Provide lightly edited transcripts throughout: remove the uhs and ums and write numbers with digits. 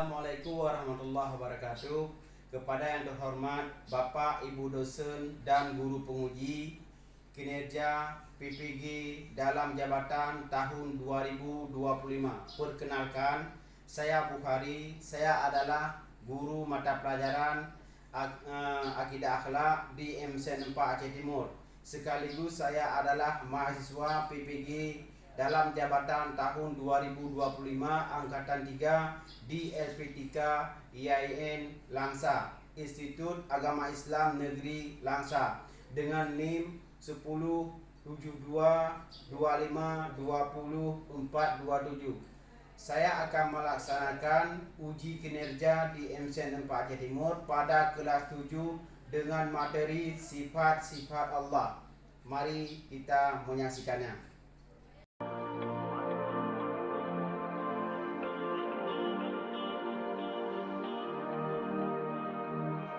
Assalamualaikum warahmatullahi wabarakatuh. Kepada yang terhormat Bapak, Ibu dosen dan guru penguji kinerja PPG dalam jabatan tahun 2025. Perkenalkan, saya Bukhari. Saya adalah guru mata pelajaran Akidah Akhlak di MSN 4 Aceh Timur. Sekaligus saya adalah mahasiswa PPG dalam jabatan tahun 2025 angkatan 3 di LP3 IAIN Langsa, Institut Agama Islam Negeri Langsa, dengan NIM 107225202427. Saya akan melaksanakan uji kinerja di MSN 4 Aceh Timur pada kelas 7 dengan materi sifat-sifat Allah. Mari kita menyaksikannya.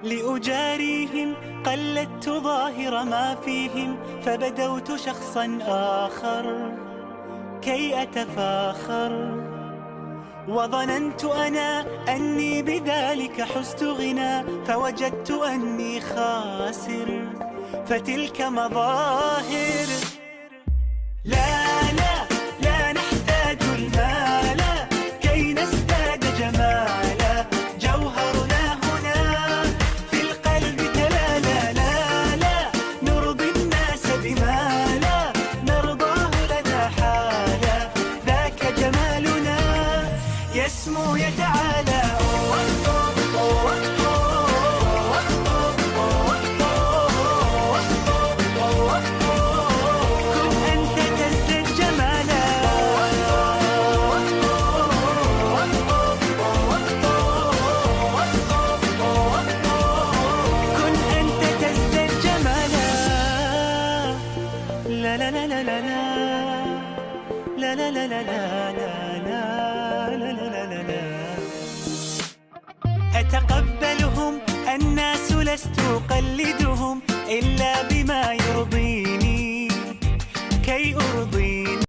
لأجاريهم قلدت ظاهر ما فيهم فبدوت شخصا آخر كي أتفاخر وظننت أنا أني بذلك حزت غنى فوجدت أني خاسر فتلك مظاهر لا لا لا نحتاج المال كي نزداد جمالا جوهرنا هنا في القلب تلالا لا لا نرضي الناس بما لا نرضاه لنا حالا ذاك جمالنا يسمو يتعالى لا لا لا لا لا لا لا لا لا لا لا لا لا لا أتقبلهم الناس لست أقلدهم إلا بما يرضيني كي أرضيني.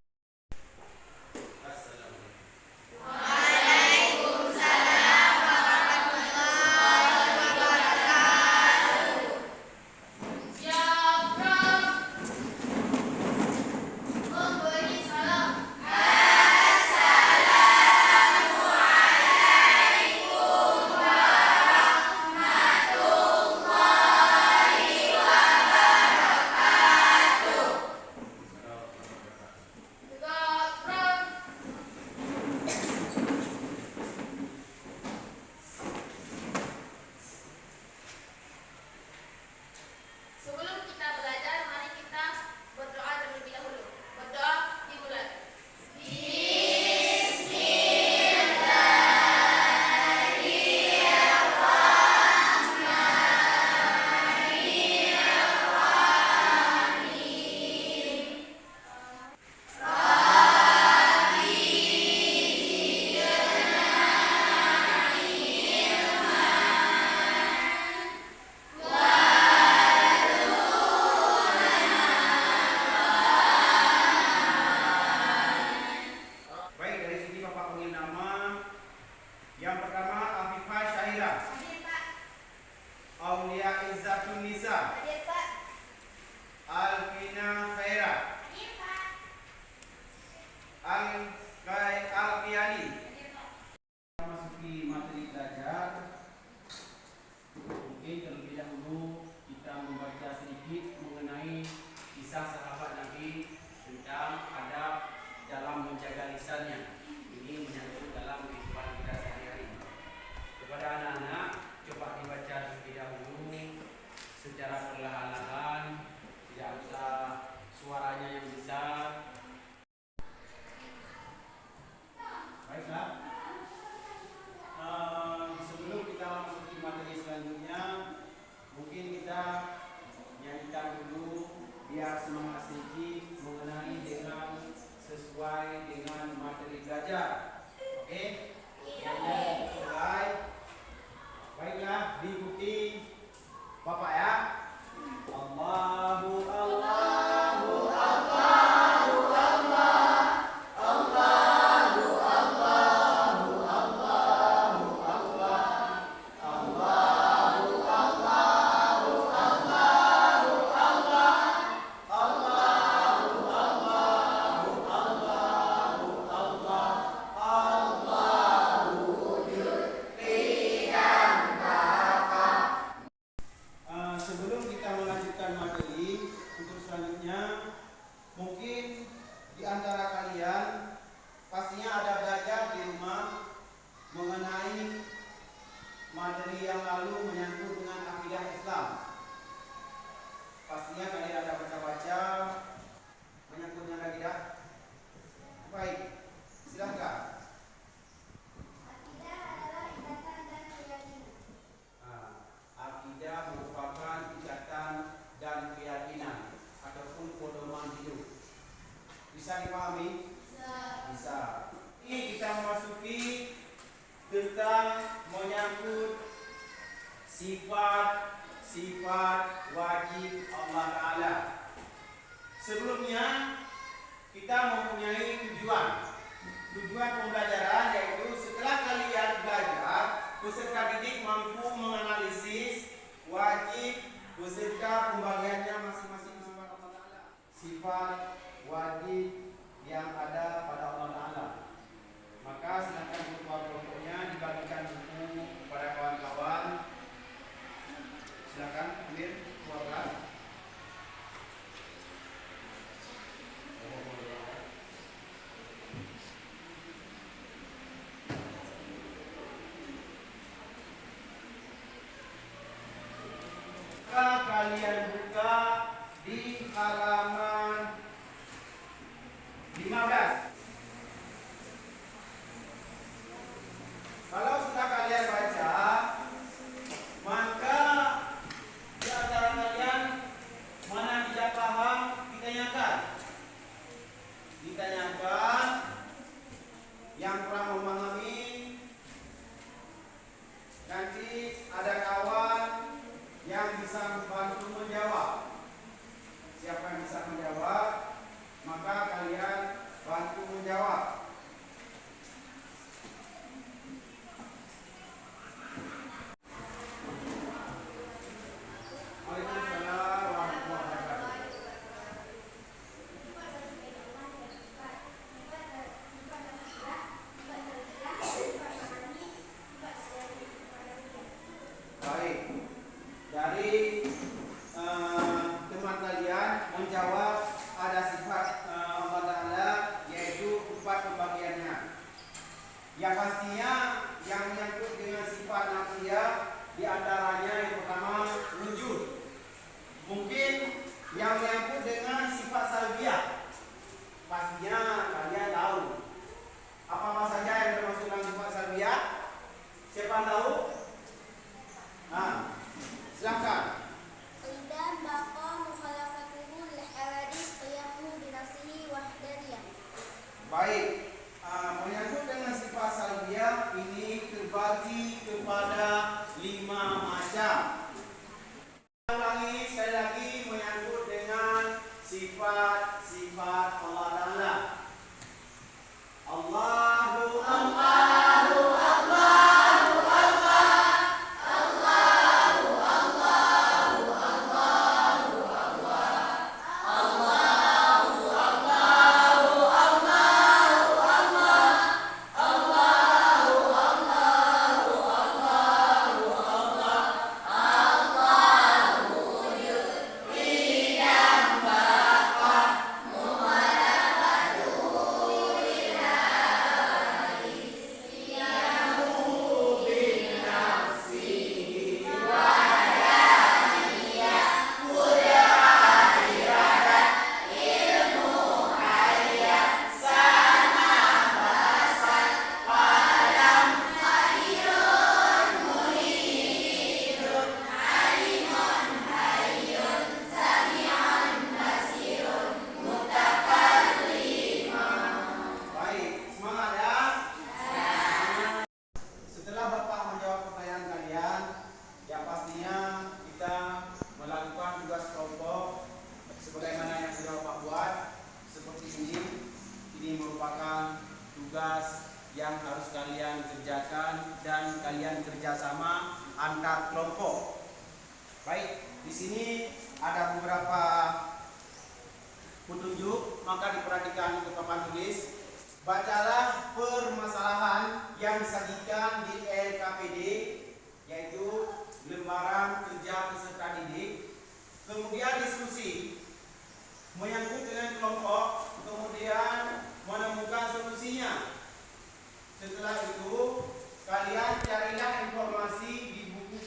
yang lalu menyangkut dengan akidah Islam. Pastinya kalian ada baca-baca menyangkut dengan akidah. Baik, silakan. Akidah adalah ikatan dan keyakinan. Akidah merupakan ikatan dan keyakinan ataupun pedoman hidup. Bisa dipahami? Bisa. Ini kita memasuki tentang menyangkut sifat wajib Allah Ta'ala. Sebelumnya kita mempunyai tujuan pembelajaran, yaitu setelah kalian belajar, peserta didik mampu menganalisis wajib beserta pembagiannya masing-masing sifat Allah Ta'ala. Sifat wajib yang ada pada Allah Ta'ala. Maka silakan kelompok-kelompoknya dibagikan buku kepada kawan-kawan. Silakan ambil 12. Kalian buka di halaman 15. Kalau sudah kalian baca, maka di antara kalian mana tidak paham ditanyakan. Yang kurang memahami, nanti ada kawan yang bisa membantu menjawab. Siapa yang bisa menjawab, maka kalian bantu menjawab. Waalaikumsalam warahmatullahi wabarakatuh. Baik, dari teman kalian menjawab ada sifat Allah Ta'ala, yaitu 4 pembagiannya. Yang pastinya yang menyangkut dengan sifat nafsiyah, di antaranya yang pertama wujud. Mungkin yang menyangkut dengan sifat salbiyah, pastinya kalian tahu apa saja yang termasuk dalam sifat salbiyah. Siapa tahu? Silakan. Qidan baqa mukhalafatuhu lil hawadis qiyamuhu bi nafsihi wahdaniyah. Baik, menyangkut dengan sifat salbiyah ini terbagi kepada 5 macam. Ulangi sekali lagi menyangkut dengan sifat-sifat Allah Ta'ala. Allahu yang harus kalian kerjakan dan kalian kerjasama antar kelompok. Baik, di sini ada beberapa petunjuk, maka diperhatikan untuk papan tulis. Bacalah permasalahan yang disajikan di LKPD, yaitu lembaran kerja peserta didik. Kemudian diskusi menyangkut dengan kelompok, kemudian menemukan solusinya. Setelah itu kalian carilah informasi di buku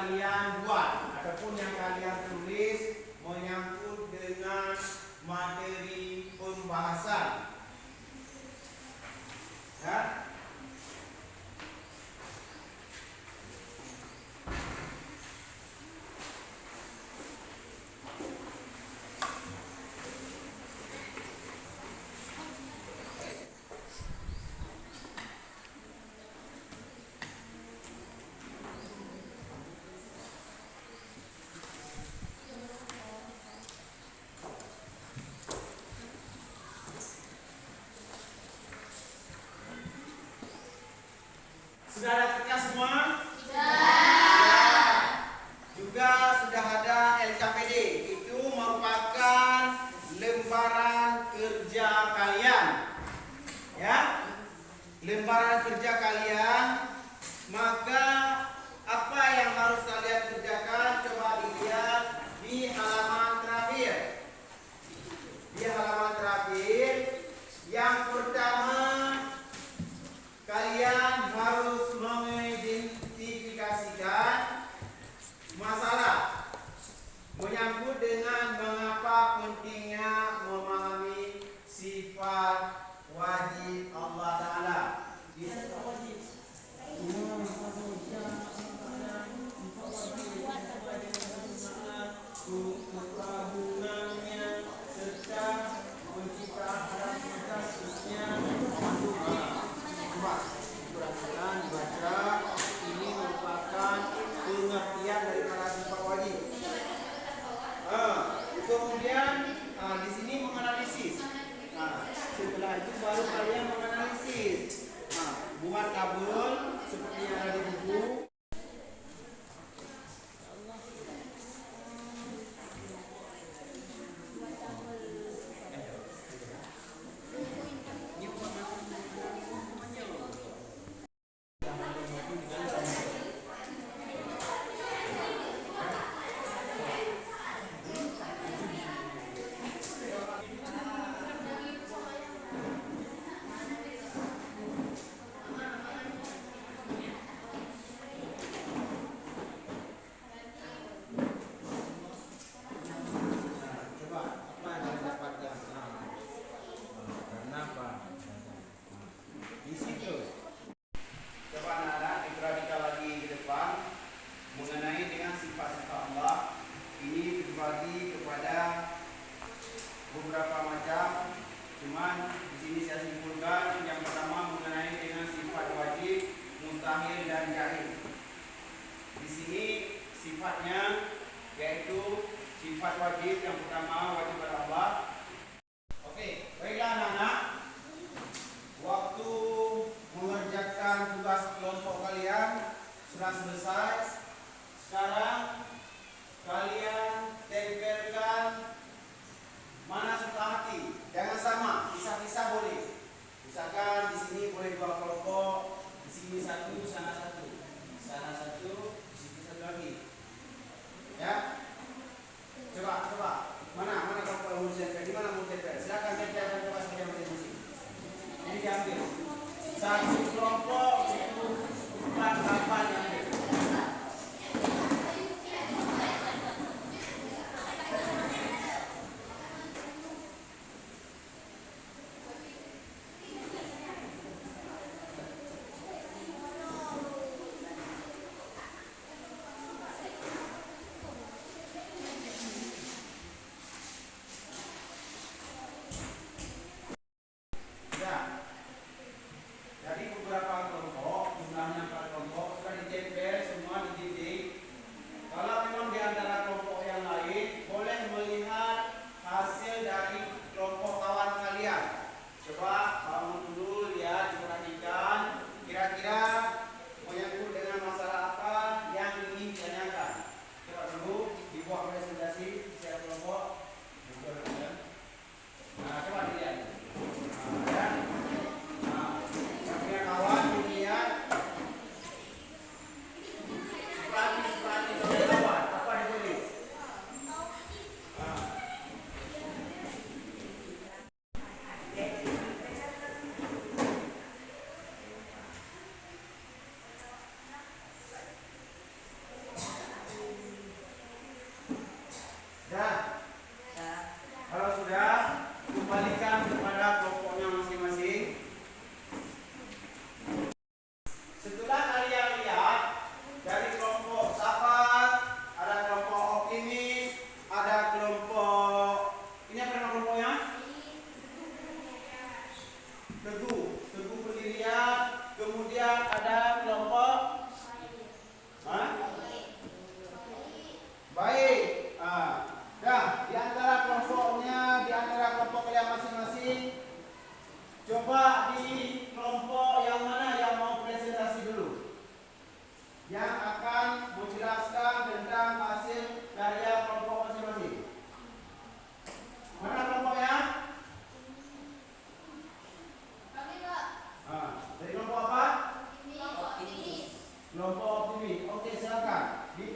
kalian buat ataupun yang kalian tulis menyangkut dengan materi pembahasan. Ya. Sudah ada kerja semua? Sudah. Juga sudah ada LKPD. Itu merupakan lembaran kerja kalian. Ya. Lembaran kerja kalian. Maka apa yang harus kalian kerjakan? Coba dilihat di halaman terakhir. Di halaman terakhir yang pertama, kalian harus mengidentifikasikan masalah menyangkut dengan mengapa pentingnya memahami sifat wajib Allah Ta'ala. Serta penciptaan alam semesta khususnya dibaca, ini merupakan pengertian daripada sifat wajib. Kemudian di sini menganalisis. Setelah itu baru kalian menganalisis. Buat tabel seperti yang ada di buku. Beberapa macam, cuman di sini saya simpulkan yang pertama mengenai dengan sifat wajib, mustahil dan jahil. Di sini sifatnya yaitu sifat wajib yang pertama wajib pada Allah. Oke, baiklah anak-anak. Waktu mengerjakan tugas kelompok kalian sudah selesai. Sekarang kalian tempelkan mana suka hati, jangan sama, pisah-pisah boleh. Misalkan di sini boleh 2 kelompok, di sini 1, sana 1, sana 1, di situ 1 lagi. Ya, coba, mana kelompok yang mau saya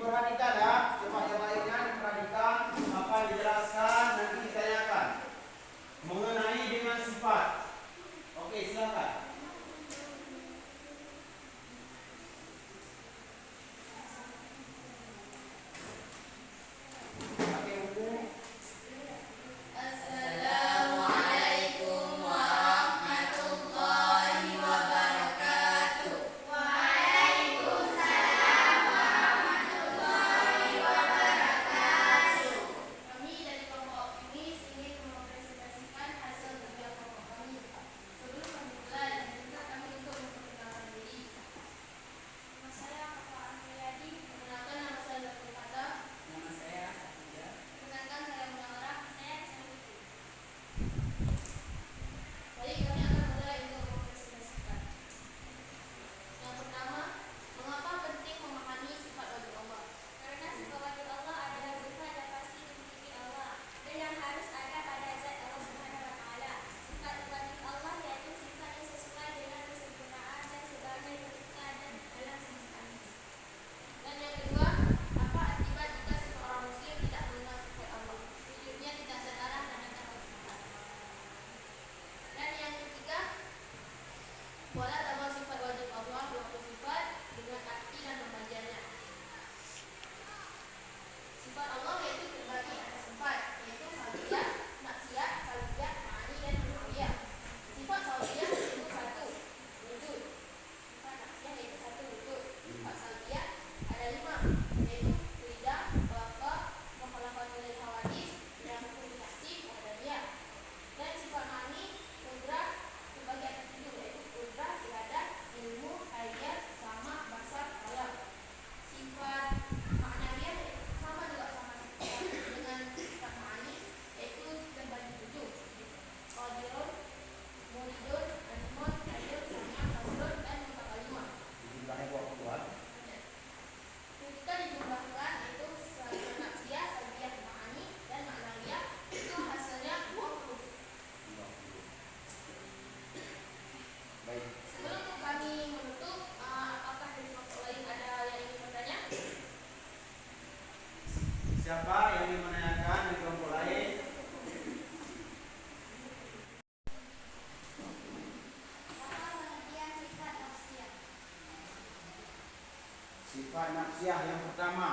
Diperhatikan ya, coba yang lainnya diperhatikan apa yang dijelaskan nanti ditanyakan mengenai dengan sifat. Oke, silakan. Pakai buku. Assalamualaikum warahmatullahi wabarakatuh. Waalaikumsalam warahmatullahi wabarakatuh. Kami dari kelompok optimis ingin mempresentasikan hasil kerja kelompok kami. Sebelum kami mulai, izinkan kami untuk memperkenalkan diri. Nama saya Kakak Andriadi. Perkenalkan, nama saya Dr. Kata. Nama saya Satya. Perkenalkan, saya Munawwarah. Saya Santi. Baik, kami akan mulai untuk mempresentasikan. Yang pertama, mengapa penting memahami sifat wajib Allah? Karena sifat wajib Allah adalah sifat yang pasti dimiliki Allah dan yang harus ada pada zat Allah Subhanahu wa Ta'ala. Sifat wajib Allah yaitu sifat yang sesuai dengan kesempurnaan dan sebagai pencipta dan dalam semesta ini. Dan yang kedua, apa akibat jika seseorang muslim tidak mengenal sifat Allah? Hidupnya tidak terarah dan tidak bersifat. Dan yang ketiga, pola tambah sifat wajib Allah 20 sifat dengan arti dan pembagiannya. Sifat Allah yaitu terbagi atas 4, yaitu salbiyah, naksiyah, salbiyah, ma'ani, dan ma'nawiyah. Sifat salbiyah yaitu 1, wujud. Sifat naksiyah yaitu 1, wujud. Sifat salbiyah ada 5, yaitu ridha, baqa, mukhalafat lil hawadis, dan hukum taksib, wahdiyah. Dan sifat ma'ani, qudrah, terbagi atas 7, yaitu qudrah, iradah, ilmu, hayat, sama, basar, qalam. Sifat ma'nawiyah sama juga sama dengan sifat ma'ani, yaitu terbagi 7, qadirun, muridun, alimun, hayyun, sami', faslun, dan mutakalimah. Jumlahnya berapa buat? Ketika dijumlahkan itu naksiyah, salbiyah, ma'ani, dan ma'nawiyah itu hasilnya 20. Baik. Sebelum kami menutup, apakah dari kelompok lain ada yang ingin bertanya? Siapa yang ingin menanyakan di kelompok lain? Apa pengertian sifat nafsiyah? Sifat nafsiyah yang pertama.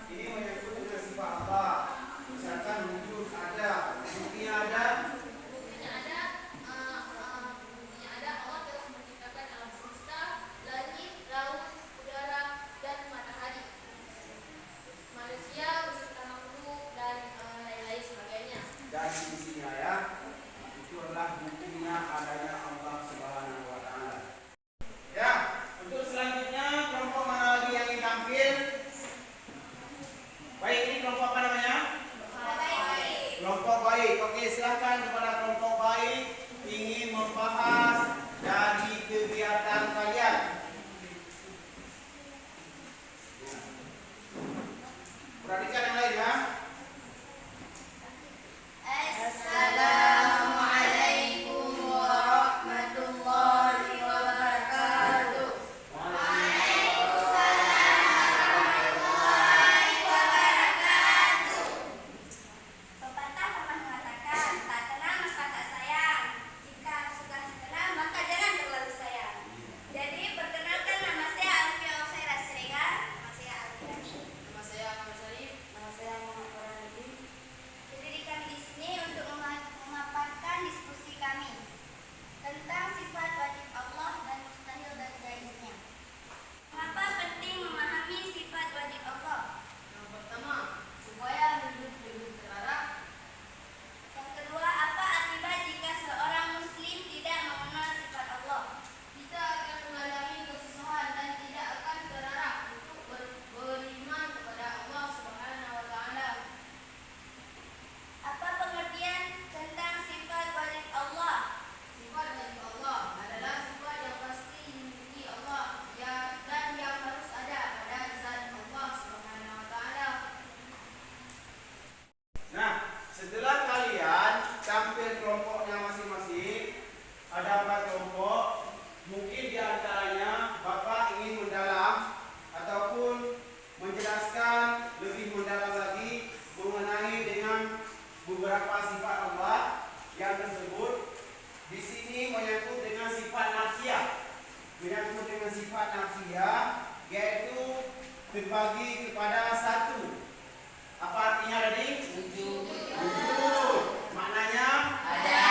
Ini menyangkut dengan sifat Allah. Misalkan wujud ada, buktinya ada. Buktinya ada, Allah telah menciptakan alam semesta, langit, laut, udara, dan matahari, manusia beserta makhluk, dan lain-lain sebagainya. Dan di sini ya, itu adalah buktinya adanya Allah Subhanahu wa Ta'ala. Ya, untuk selanjutnya kelompok mana lagi yang ingin tampil? Baik, ini kelompok apa terbagi kepada satu. Apa artinya tadi? Wujud. Wujud. Maknanya Ada.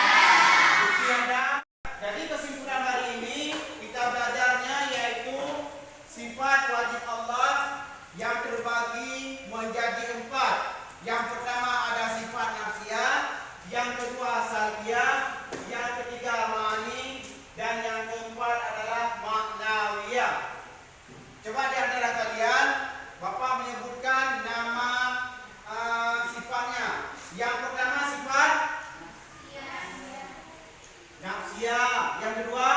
bukti ada. Jadi kesimpulan hari ini kita belajarnya yaitu sifat wajib Allah yang terbagi menjadi 4. Yang pertama ada sifat nafsiyah, yang kedua salbiyah, yang ketiga ma'ani, dan yang keempat adalah maknawiyah. Coba di antara kalian, Bapak menyebutkan nama sifatnya. Yang pertama sifat nafsiyah, yang kedua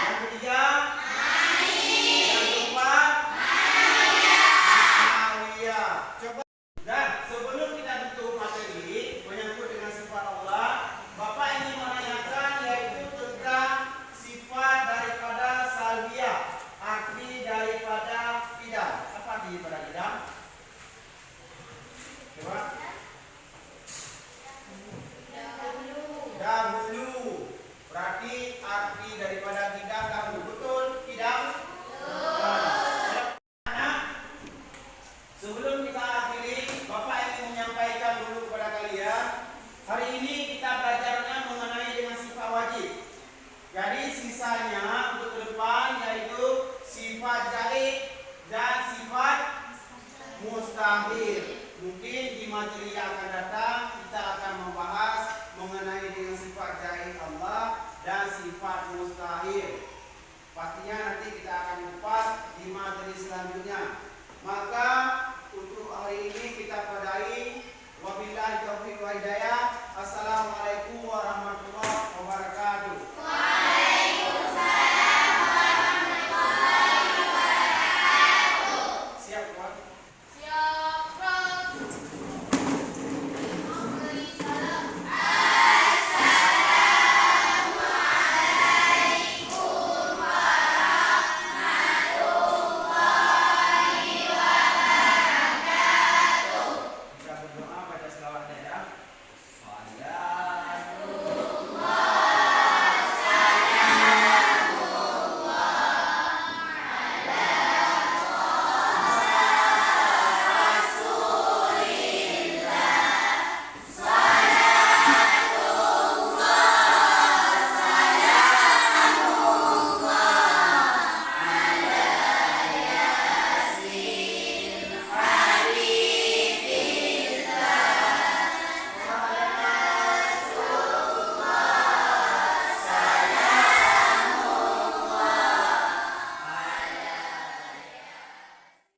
yang ketiga yang keempat maknawiyah. Coba. Dan sebelum kita tutup materi menyangkut dengan sifat Allah, Bapak ingin menanyakan yaitu tentang sifat daripada salbiyah, arti daripada tidak. Apa arti daripada tidak? Coba. Dahulu. Berarti arti daripada tidak dahulu. Betul? Tidak? Nah, sebelum kita akhiri, Bapak ingin menyampaikan dulu kepada kalian. Hari ini kita belajarnya mengenai dengan sifat wajib. Jadi sisanya untuk ke depan yaitu sifat zaid dan sifat mustahil. Mungkin di materi yang akan datang kita akan membahas mengenai dengan sifat zaid Allah dan sifat mustahil. Pastinya nanti kita akan kupas di materi selanjutnya. Maka